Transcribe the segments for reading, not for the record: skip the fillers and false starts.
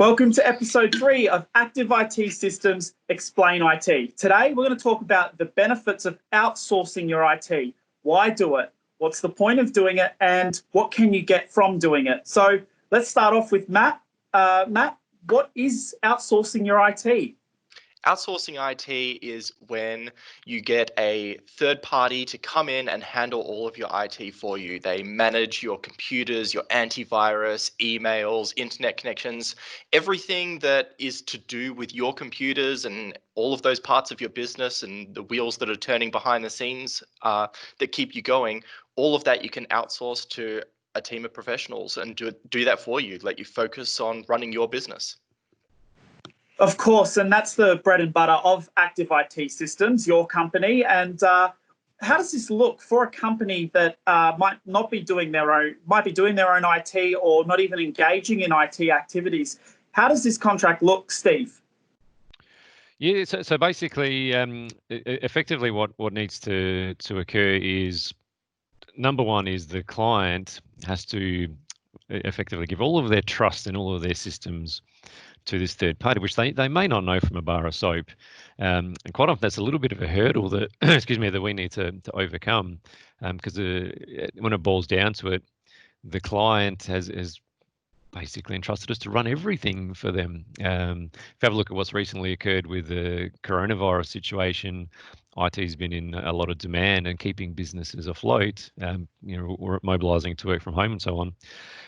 Welcome to episode 3 of Active IT Systems Explain IT. Today, we're going to talk about the benefits of outsourcing your IT. Why do it? What's the point of doing it? And what can you get from doing it? So let's start off with Matt. Matt, what is outsourcing your IT? Outsourcing IT is when you get a third party to come in and handle all of your IT for you. They manage your computers, your antivirus, emails, internet connections, everything that is to do with your computers and all of those parts of your business and the wheels that are turning behind the scenes that keep you going. All of that you can outsource to a team of professionals and do that for you, let you focus on running your business. Of course, and that's the bread and butter of Active IT Systems, your company. And how does this look for a company that might be doing their own IT or not even engaging in IT activities? How does this contract look, Steve? Yeah, so basically, effectively, what needs to occur is, number one is the client has to effectively give all of their trust in all of their systems to this third party, which they may not know from a bar of soap. And quite often that's a little bit of a hurdle that, that we need to overcome, because when it boils down to it, the client has basically entrusted us to run everything for them. If you have a look at what's recently occurred with the coronavirus situation, IT's been in a lot of demand and keeping businesses afloat, or mobilising to work from home and so on.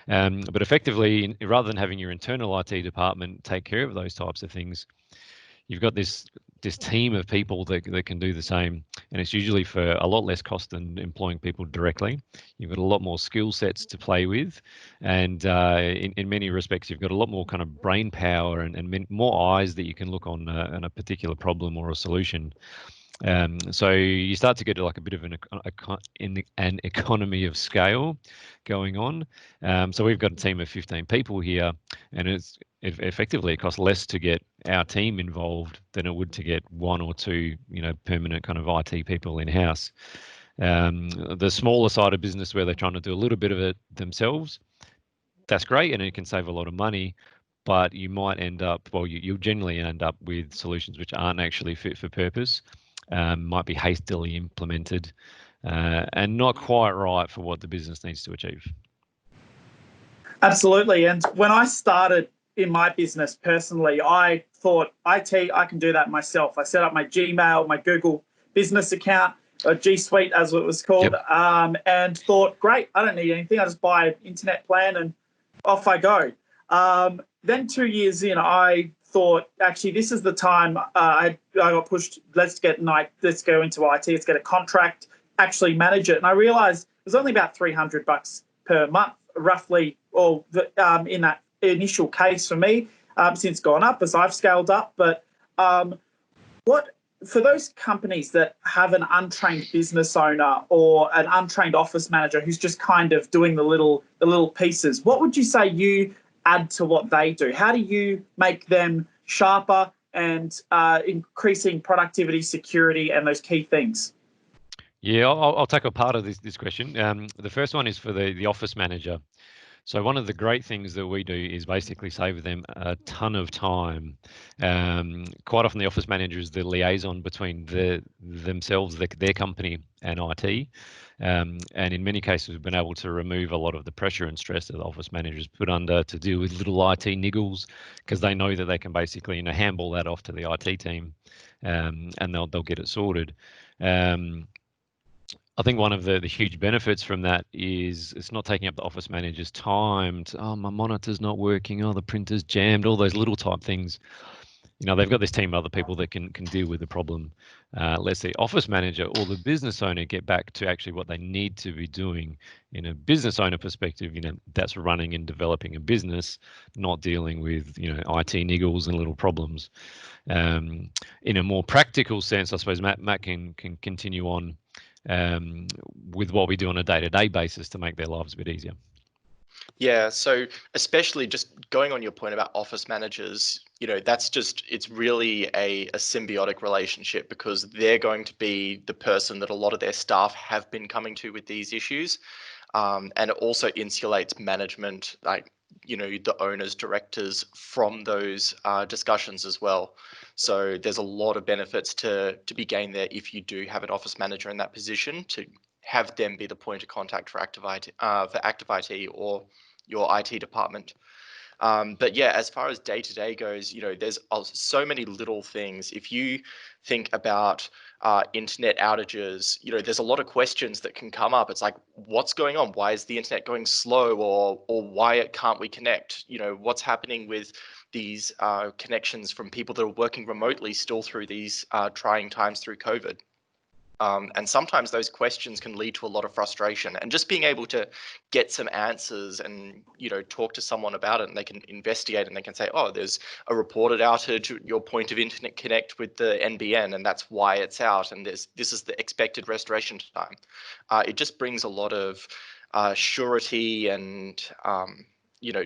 But effectively, rather than having your internal IT department take care of those types of things, you've got this team of people that can do the same, and it's usually for a lot less cost than employing people directly. You've got a lot more skill sets to play with, and in many respects, you've got a lot more kind of brain power and more eyes that you can look on a particular problem or a solution. So you start to get like a bit of an economy of scale going on. So we've got a team of 15 people here, and it costs less to get our team involved than it would to get one or two, permanent kind of IT people in house. The smaller side of business where they're trying to do a little bit of it themselves, that's great, and it can save a lot of money. But you might end up, you'll generally end up with solutions which aren't actually fit for purpose. Might be hastily implemented and not quite right for what the business needs to achieve. Absolutely. And when I started in my business personally, I thought, IT, I can do that myself. I set up my Gmail, my Google business account, G Suite as it was called, yep. And thought, great, I don't need anything. I just buy an internet plan and off I go. Then 2 years in, I thought, actually, this is the time. I got pushed. Let's go into IT. Let's get a contract. Actually manage it. And I realised it was only about $300 per month, roughly, or in that initial case for me. Since gone up as I've scaled up. But what for those companies that have an untrained business owner or an untrained office manager who's just kind of doing the little pieces, what would you say you add to what they do? How do you make them sharper and increasing productivity, security, and those key things? Yeah, I'll tackle part of this question. The first one is for the office manager. So one of the great things that we do is basically save them a ton of time. Quite often the office manager is the liaison between themselves, their company, and IT. And in many cases, we've been able to remove a lot of the pressure and stress that the office managers put under to deal with little IT niggles, because they know that they can basically handball that off to the IT team, and they'll get it sorted. I think one of the huge benefits from that is it's not taking up the office manager's time to, my monitor's not working, the printer's jammed, all those little type things. They've got this team of other people that can deal with the problem. Let's the office manager or the business owner get back to actually what they need to be doing. In a business owner perspective, that's running and developing a business, not dealing with, IT niggles and little problems. In a more practical sense, I suppose Matt can continue on with what we do on a day-to-day basis to make their lives a bit easier. Yeah, so especially just going on your point about office managers, it's really a symbiotic relationship, because they're going to be the person that a lot of their staff have been coming to with these issues. And it also insulates management. Like the owners, directors from those discussions as well. So there's a lot of benefits to be gained there if you do have an office manager in that position, to have them be the point of contact for active IT or your IT department. But yeah, as far as day to day goes, there's so many little things. If you think about internet outages, there's a lot of questions that can come up. It's like, what's going on? Why is the internet going slow? Or why can't we connect? What's happening with these connections from people that are working remotely still through these trying times through COVID? And sometimes those questions can lead to a lot of frustration, and just being able to get some answers and talk to someone about it, and they can investigate and they can say, oh, there's a reported outage at your point of internet connect with the NBN, and that's why it's out, and this is the expected restoration time. It just brings a lot of surety and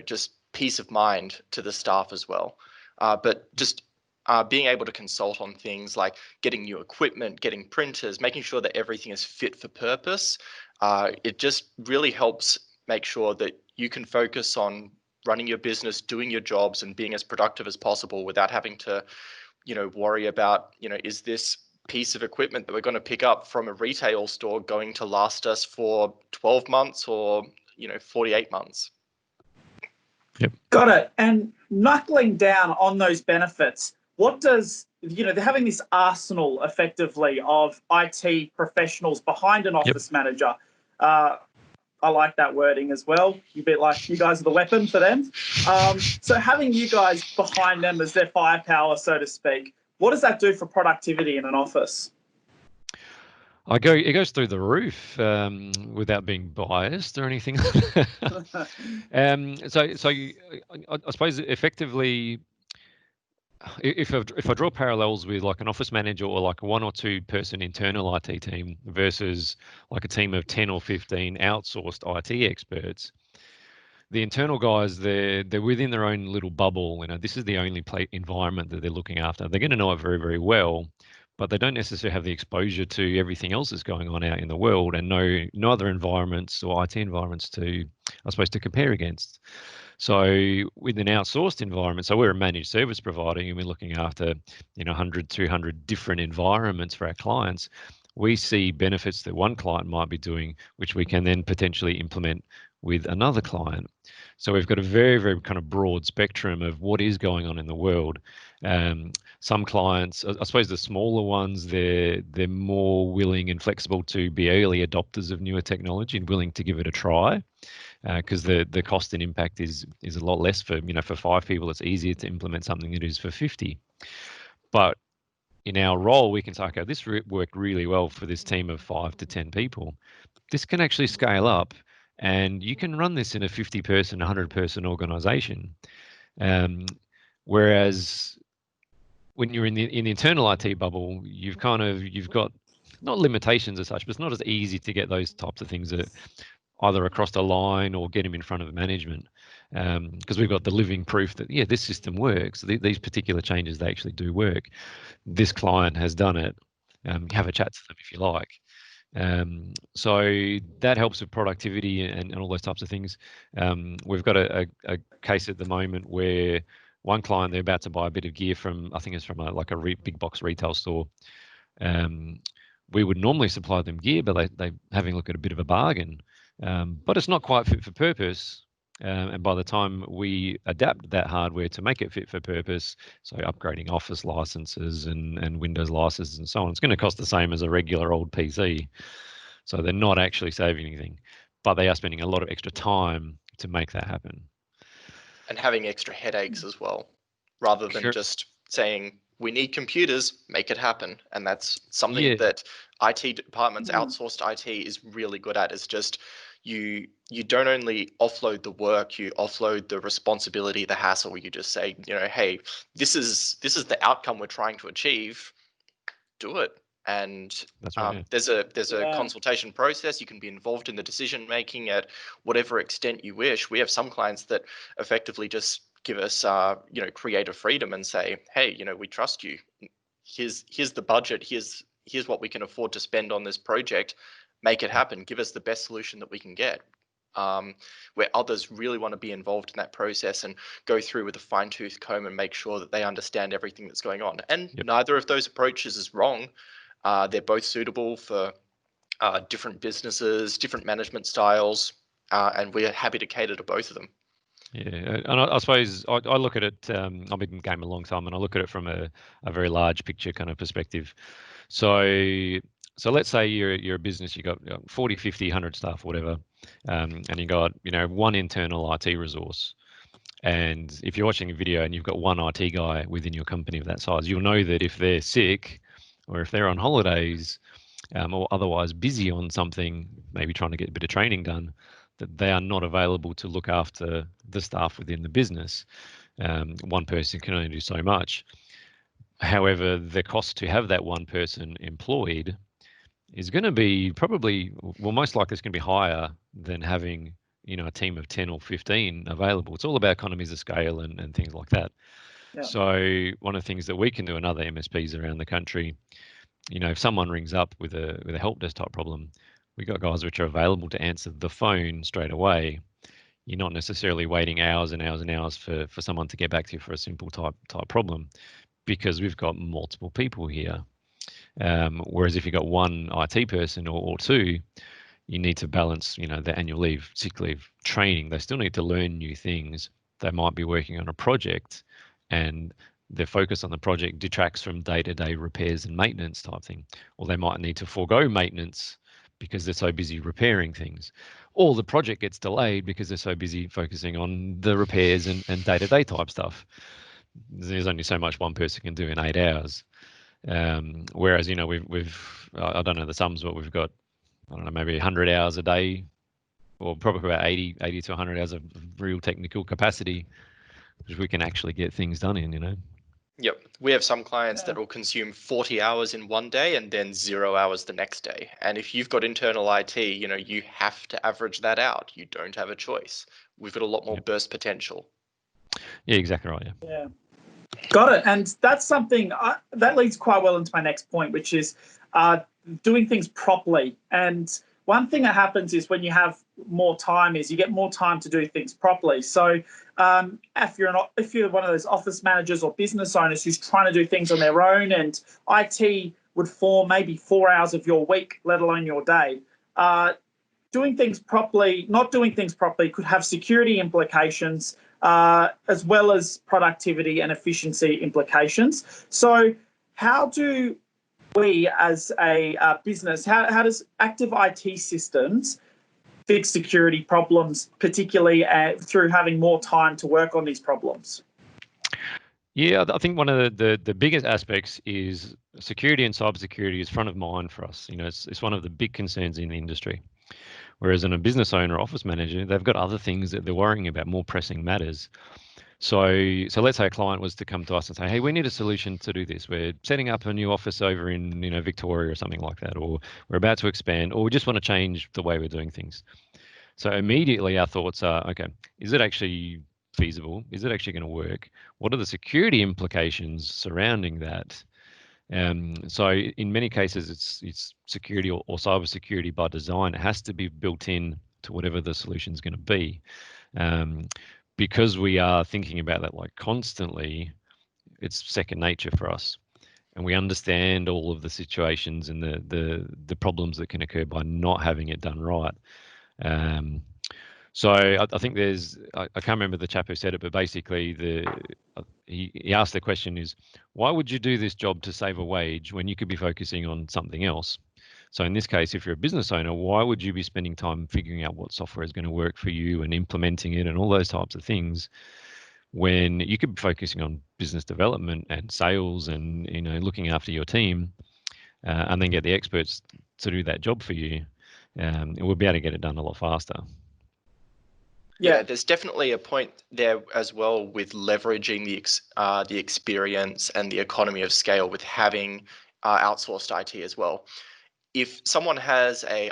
just peace of mind to the staff as well. But just being able to consult on things like getting new equipment, getting printers, making sure that everything is fit for purpose. It just really helps make sure that you can focus on running your business, doing your jobs, and being as productive as possible without having to, worry about, is this piece of equipment that we're going to pick up from a retail store going to last us for 12 months or, 48 months. Yep. Got it. And knuckling down on those benefits, what does, they're having this arsenal effectively of IT professionals behind an office manager. I like that wording as well. A bit like you guys are the weapon for them. So having you guys behind them as their firepower, so to speak, what does that do for productivity in an office? It goes through the roof, without being biased or anything. So I suppose effectively, if I draw parallels with like an office manager or like a 1 or 2 person internal IT team versus like a team of 10 or 15 outsourced IT experts, the internal guys, they're within their own little bubble. This is the only environment that they're looking after. They're going to know it very, very well, but they don't necessarily have the exposure to everything else that's going on out in the world, and no other environments or IT environments to, I suppose, to compare against. So with an outsourced environment, so we're a managed service provider and we're looking after 100, 200 different environments for our clients. We see benefits that one client might be doing, which we can then potentially implement with another client. So we've got a very, very kind of broad spectrum of what is going on in the world. Some clients, I suppose the smaller ones, they're more willing and flexible to be early adopters of newer technology and willing to give it a try, because the cost and impact is a lot less for 5 people. It's easier to implement something than it is for 50. But in our role, we can say, okay, this worked really well for this team of 5 to 10 people. This can actually scale up, and you can run this in a 50-person, 100-person organization. Whereas when you're in the internal IT bubble, you've got not limitations as such, but it's not as easy to get those types of things that either across the line or get them in front of management, because we've got the living proof that this system works. These particular changes, they actually do work. This client has done it. Have a chat to them if you like. So that helps with productivity and all those types of things. We've got a case at the moment where one client, they're about to buy a bit of gear from, I think it's from a big box retail store. We would normally supply them gear, but they're having a look at a bit of a bargain. But it's not quite fit for purpose. And by the time we adapt that hardware to make it fit for purpose, so upgrading Office licenses and Windows licenses and so on, it's going to cost the same as a regular old PC. So they're not actually saving anything, but they are spending a lot of extra time to make that happen. And having extra headaches as well, rather than just saying, we need computers, make it happen. And that's something that IT departments, outsourced IT, is really good at, is just you don't only offload the work, you offload the responsibility, the hassle. You just say, hey, this is the outcome we're trying to achieve, do it. And that's right, there's a consultation process. You can be involved in the decision making at whatever extent you wish. We have some clients that effectively just give us creative freedom and say, hey, we trust you. Here's the budget. Here's what we can afford to spend on this project. Make it happen. Give us the best solution that we can get. where others really want to be involved in that process and go through with a fine-tooth comb and make sure that they understand everything that's going on. And neither of those approaches is wrong. They're both suitable for different businesses, different management styles, and we're happy to cater to both of them. Yeah, and I suppose I look at it, I've been in the game a long time, and I look at it from a very large picture kind of perspective. So let's say you're a business, you got 40, 50, 100 staff, whatever, and you got, one internal IT resource. And if you're watching a video and you've got one IT guy within your company of that size, you'll know that if they're sick or if they're on holidays, or otherwise busy on something, maybe trying to get a bit of training done, that they are not available to look after the staff within the business. One person can only do so much. However, the cost to have that one person employed is going to be probably, well, most likely it's going to be higher than having, a team of 10 or 15 available. It's all about economies of scale and things like that. Yeah. So one of the things that we can do in other MSPs around the country, if someone rings up with a help desk type problem, we got guys which are available to answer the phone straight away. You're not necessarily waiting hours and hours and hours for someone to get back to you for a simple type problem, because we've got multiple people here. Whereas if you've got one IT person or two, you need to balance, the annual leave, sick leave, training. They still need to learn new things. They might be working on a project, and their focus on the project detracts from day-to-day repairs and maintenance type thing. Or they might need to forego maintenance because they're so busy repairing things. Or the project gets delayed because they're so busy focusing on the repairs and day-to-day type stuff. There's only so much one person can do in 8 hours. Whereas, we've I don't know the sums, but we've got, I don't know, maybe 100 hours a day, or probably about 80 to 100 hours of real technical capacity, which we can actually get things done in. Yep. We have some clients that will consume 40 hours in one day and then 0 hours the next day. And if you've got internal IT, you have to average that out. You don't have a choice. We've got a lot more burst potential. Yeah, exactly right. Yeah. Got it. And that's something that leads quite well into my next point, which is doing things properly. And one thing that happens is when you have more time is you get more time to do things properly. So if you're one of those office managers or business owners who's trying to do things on their own, and IT would form maybe 4 hours of your week, let alone your day, doing things properly, not doing things properly could have security implications, as well as productivity and efficiency implications. So how do we as a business, how does active IT systems fix security problems, particularly through having more time to work on these problems? Yeah, I think one of the biggest aspects is security, and cybersecurity is front of mind for us. It's one of the big concerns in the industry. Whereas in a business owner or office manager, they've got other things that they're worrying about, more pressing matters. So let's say a client was to come to us and say, hey, we need a solution to do this. We're setting up a new office over in Victoria or something like that, or we're about to expand, or we just want to change the way we're doing things. So immediately our thoughts are, okay, is it actually feasible? Is it actually going to work? What are the security implications surrounding that? So in many cases, it's security or cybersecurity by design. It has to be built in to whatever the solution is going to be. Because we are thinking about that like constantly, it's second nature for us, and we understand all of the situations and the problems that can occur by not having it done right. So I think I can't remember the chap who said it, but basically he asked the question is, why would you do this job to save a wage when you could be focusing on something else? So in this case, if you're a business owner, why would you be spending time figuring out what software is going to work for you and implementing it and all those types of things, when you could be focusing on business development and sales and looking after your team, and then get the experts to do that job for you, and we'll be able to get it done a lot faster. Yeah, there's definitely a point there as well with leveraging the experience and the economy of scale with having outsourced IT as well. If someone has a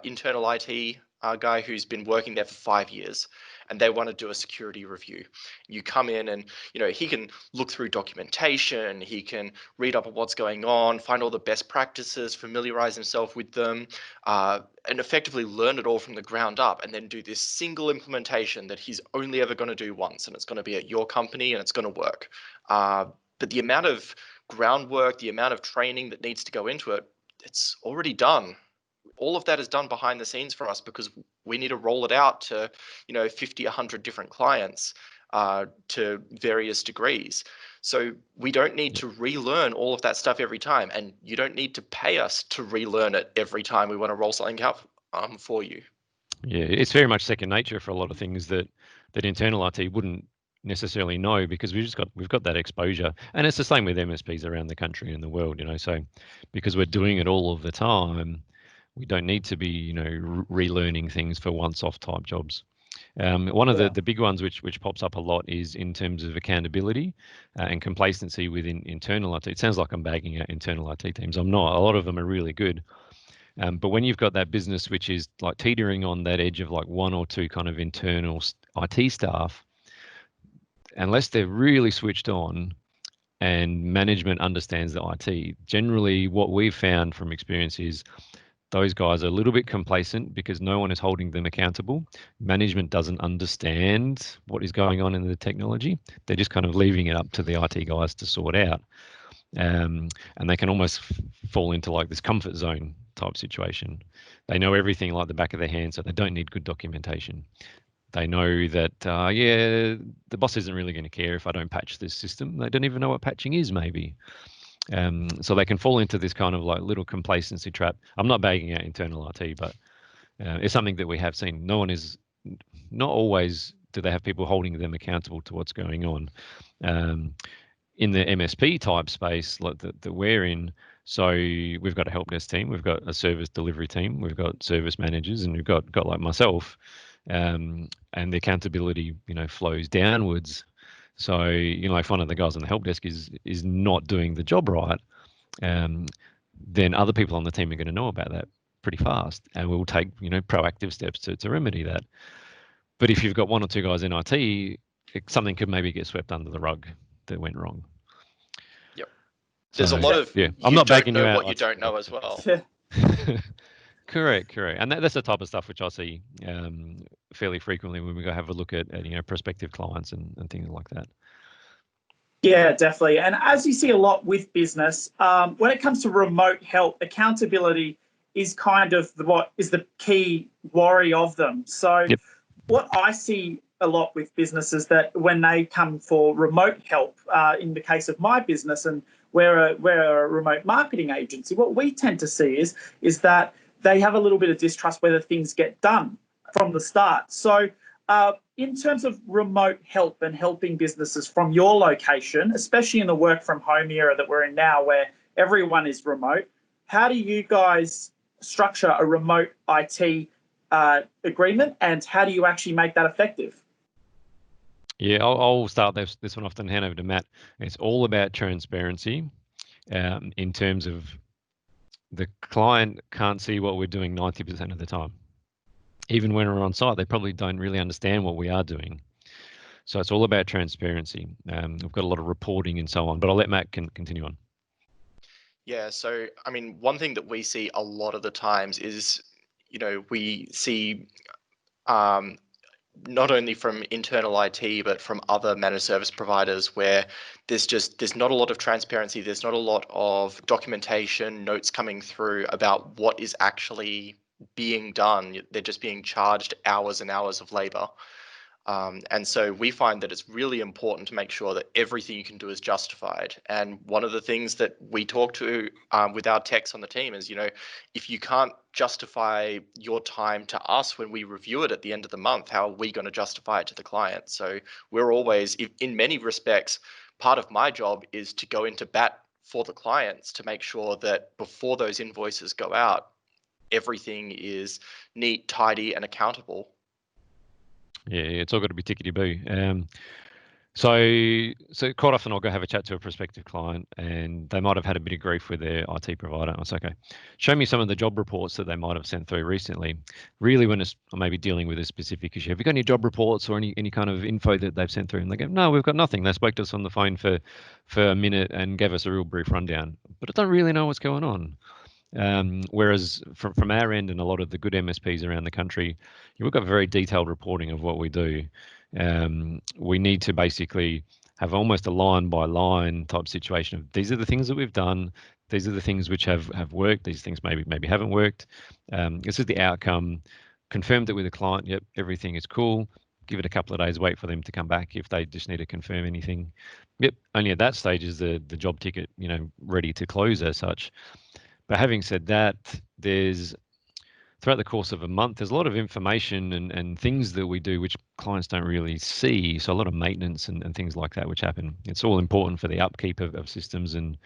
internal IT guy who's been working there for 5 years, and they want to do a security review. You come in and, he can look through documentation, he can read up on what's going on, find all the best practices, familiarize himself with them, and effectively learn it all from the ground up, and then do this single implementation that he's only ever going to do once, and it's going to be at your company and it's going to work. But the amount of groundwork, the amount of training that needs to go into it, it's already done. All of that is done behind the scenes for us because we need to roll it out to, 50, 100 different clients to various degrees. So we don't need to relearn all of that stuff every time, and you don't need to pay us to relearn it every time we want to roll something out for you. Yeah, it's very much second nature for a lot of things that internal IT wouldn't necessarily know, because we've got that exposure, and it's the same with MSPs around the country and the world. So because we're doing it all of the time, we don't need to be relearning things for once-off type jobs. One of the big ones which pops up a lot is in terms of accountability and complacency within internal IT. It sounds like I'm bagging out internal IT teams. I'm not. A lot of them are really good. But when you've got that business which is like teetering on that edge of like one or two kind of internal IT staff, unless they're really switched on and management understands the IT, generally what we've found from experience is those guys are a little bit complacent because no one is holding them accountable. Management doesn't understand what is going on in the technology. They're just kind of leaving it up to the IT guys to sort out. And they can almost fall into like this comfort zone type situation. They know everything like the back of their hand, so they don't need good documentation. They know that, the boss isn't really going to care if I don't patch this system. They don't even know what patching is, maybe. So they can fall into this kind of like little complacency trap. I'm not bagging out internal IT, but it's something that we have seen. Not always do they have people holding them accountable to what's going on. In the MSP type space like that we're in, so we've got a help desk team, we've got a service delivery team, we've got service managers, and we've got like myself, and the accountability flows downwards. So if one of the guys on the help desk is not doing the job right, then other people on the team are going to know about that pretty fast, and we'll take proactive steps to remedy that. But if you've got one or two guys in IT, something could maybe get swept under the rug that went wrong. Yep. There's a lot of I'm not backing you out. What you don't know as well. Correct. And that's the type of stuff which I see fairly frequently when we go have a look at prospective clients and things like that. Yeah, definitely. And as you see a lot with business, when it comes to remote help, accountability is kind of what is the key worry of them. So what I see a lot with businesses that when they come for remote help, in the case of my business, and we're a remote marketing agency, what we tend to see is that they have a little bit of distrust whether things get done from the start. So in terms of remote help and helping businesses from your location, especially in the work from home era that we're in now where everyone is remote, how do you guys structure a remote IT agreement, and how do you actually make that effective? Yeah, I'll start this one off and hand over to Matt. It's all about transparency in terms of the client can't see what we're doing 90% of the time. Even when we're on site, they probably don't really understand what we are doing. So it's all about transparency. We've got a lot of reporting and so on, but I'll let Matt continue on. Yeah, so I mean, one thing that we see a lot of the times is, we see not only from internal IT, but from other managed service providers where there's not a lot of transparency, there's not a lot of documentation, notes coming through about what is actually being done. They're just being charged hours and hours of labor. And so we find that it's really important to make sure that everything you can do is justified. And one of the things that we talk to with our techs on the team is, if you can't justify your time to us when we review it at the end of the month, how are we going to justify it to the client? So we're always, in many respects, part of my job is to go into bat for the clients to make sure that before those invoices go out, everything is neat, tidy, and accountable. Yeah, it's all got to be tickety-boo. So quite often I'll go have a chat to a prospective client, and they might have had a bit of grief with their IT provider. And I say, okay, show me some of the job reports that they might have sent through recently. Really, when it's maybe dealing with a specific issue, have you got any job reports or any kind of info that they've sent through? And they go, no, we've got nothing. They spoke to us on the phone for a minute and gave us a real brief rundown, but I don't really know what's going on. Whereas from our end and a lot of the good MSPs around the country, we've got very detailed reporting of what we do. We need to basically have almost a line by line type situation of these are the things that we've done, these are the things which have worked, these things maybe haven't worked. This is the outcome. Confirmed it with the client. Yep, everything is cool. Give it a couple of days, wait for them to come back if they just need to confirm anything. Yep, only at that stage is the job ticket, ready to close as such. But having said that, there's throughout the course of a month, there's a lot of information and things that we do which clients don't really see. So a lot of maintenance and things like that which happen. It's all important for the upkeep of systems and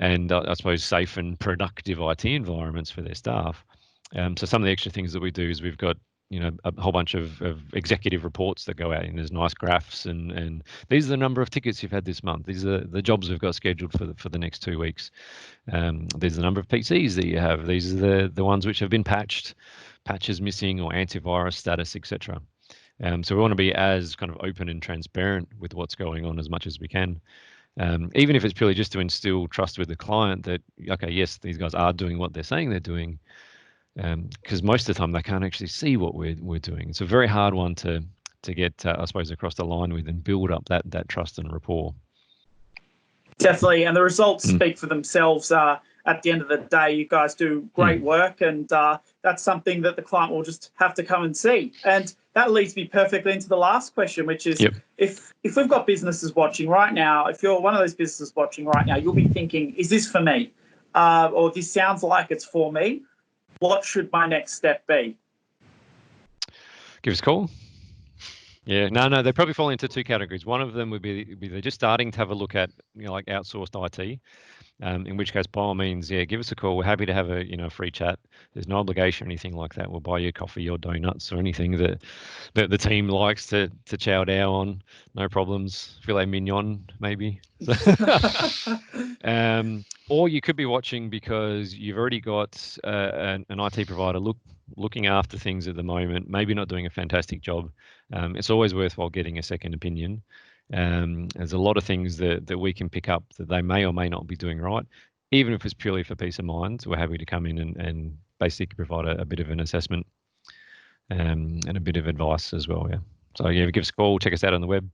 I suppose safe and productive IT environments for their staff. So some of the extra things that we do is we've got a whole bunch of executive reports that go out, and there's nice graphs and these are the number of tickets you've had this month. These are the jobs we've got scheduled for the next 2 weeks. There's the number of PCs that you have. These are the ones which have been patched, patches missing or antivirus status, etc. So we want to be as kind of open and transparent with what's going on as much as we can. Even if it's purely just to instill trust with the client that, okay, yes, these guys are doing what they're saying they're doing. Because most of the time they can't actually see what we're doing. It's a very hard one to get, I suppose, across the line with and build up that trust and rapport. Definitely, and the results speak for themselves. At the end of the day, you guys do great work, and that's something that the client will just have to come and see. And that leads me perfectly into the last question, which is, if we've got businesses watching right now, if you're one of those businesses watching right now, you'll be thinking, is this for me? Or this sounds like it's for me. What should my next step be? Give us a call. Yeah, no, they probably fall into two categories. One of them would be they're just starting to have a look at, like outsourced IT. In which case, by all means, give us a call. We're happy to have a free chat. There's no obligation or anything like that. We'll buy you coffee or donuts or anything that the team likes to chow down on. No problems. Filet mignon, maybe. Or you could be watching because you've already got an IT provider looking after things at the moment, maybe not doing a fantastic job. It's always worthwhile getting a second opinion. There's a lot of things that we can pick up that they may or may not be doing right. Even if it's purely for peace of mind, we're happy to come in and basically provide a bit of an assessment and a bit of advice as well. Yeah. So give us a call, check us out on the web.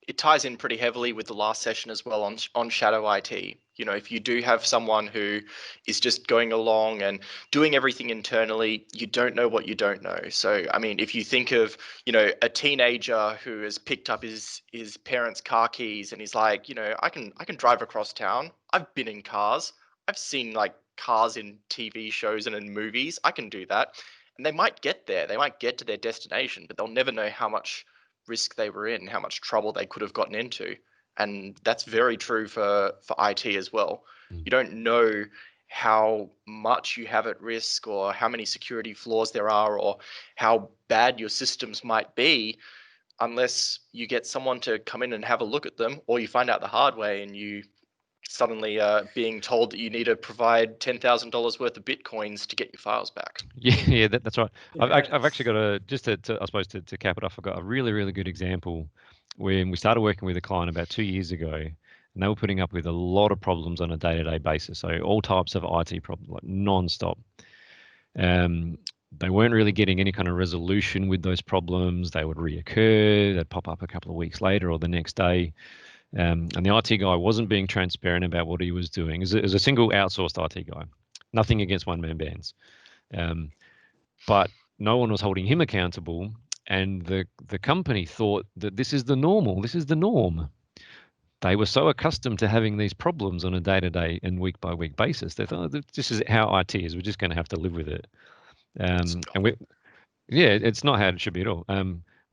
It ties in pretty heavily with the last session as well on shadow IT. If you do have someone who is just going along and doing everything internally, you don't know what you don't know. So, I mean, if you think of, a teenager who has picked up his parents' car keys and he's like, I can drive across town. I've been in cars. I've seen like cars in TV shows and in movies. I can do that. And they might get there. They might get to their destination, but they'll never know how much risk they were in, how much trouble they could have gotten into. And that's very true for IT as well. You don't know how much you have at risk or how many security flaws there are or how bad your systems might be unless you get someone to come in and have a look at them, or you find out the hard way and you suddenly being told that you need to provide $10,000 worth of Bitcoins to get your files back. Yeah, that's right. Yeah. I've actually got just to I suppose to cap it off, I've got a really, really good example when we started working with a client about 2 years ago, and they were putting up with a lot of problems on a day-to-day basis. So all types of IT problems, like non-stop. They weren't really getting any kind of resolution with those problems. They would reoccur. They'd pop up a couple of weeks later or the next day. And the IT guy wasn't being transparent about what he was doing. As a single outsourced IT guy, nothing against one-man bands, but no one was holding him accountable. And the company thought that this is the normal. This is the norm. They were so accustomed to having these problems on a day-to-day and week-by-week basis. They thought, this is how IT is. We're just going to have to live with it. It's not how it should be at all.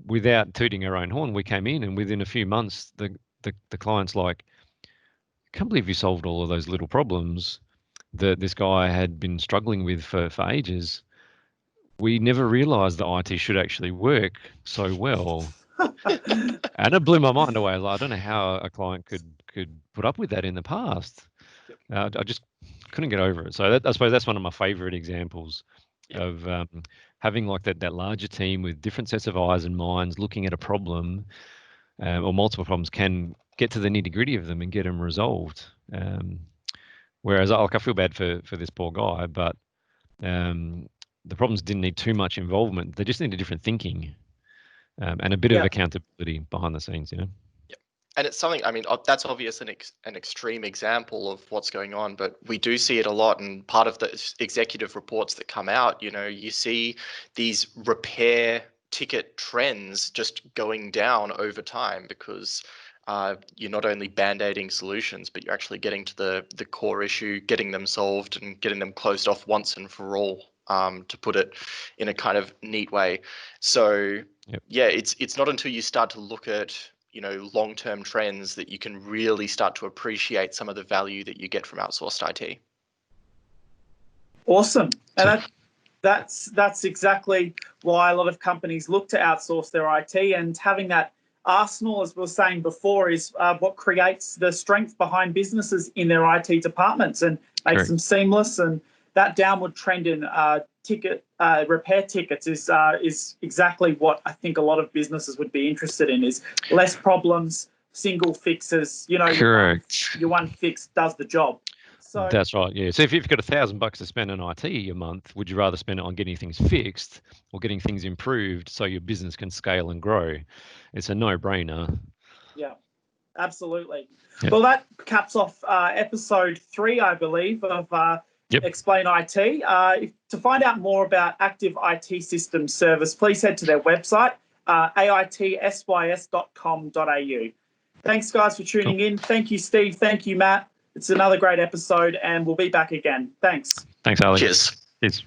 Without tooting our own horn, we came in, and within a few months, the client's like, I can't believe you solved all of those little problems that this guy had been struggling with for ages. We never realized that IT should actually work so well And it blew my mind away. Like, I don't know how a client could put up with that in the past. I just couldn't get over it. So I suppose that's one of my favorite examples of having like that larger team with different sets of eyes and minds looking at a problem or multiple problems can get to the nitty gritty of them and get them resolved. Whereas I feel bad for this poor guy, but the problems didn't need too much involvement. They just needed different thinking and a bit of accountability behind the scenes, And it's something, I mean, that's obvious an extreme example of what's going on, but we do see it a lot. And part of the executive reports that come out, you see these repair ticket trends just going down over time because you're not only band-aiding solutions, but you're actually getting to the core issue, getting them solved and getting them closed off once and for all, to put it in a kind of neat way. So it's not until you start to look at long-term trends that you can really start to appreciate some of the value that you get from outsourced IT. Awesome. And that's exactly why a lot of companies look to outsource their IT, and having that arsenal, as we were saying before, is what creates the strength behind businesses in their IT departments and makes them seamless. And that downward trend in repair tickets is exactly what I think a lot of businesses would be interested in, is less problems, single fixes, Correct. Your one fix does the job. So that's right. Yeah. So if you've got $1,000 to spend on IT a month, would you rather spend it on getting things fixed or getting things improved so your business can scale and grow? It's a no-brainer. Yeah, absolutely. Yep. Well, that caps off episode 3, I believe, of Explain IT. To find out more about Active IT Systems Service, please head to their website, aitsys.com.au. Thanks, guys, for tuning in. Thank you, Steve. Thank you, Matt. It's another great episode, and we'll be back again. Thanks. Thanks, Ali. Cheers. Cheers.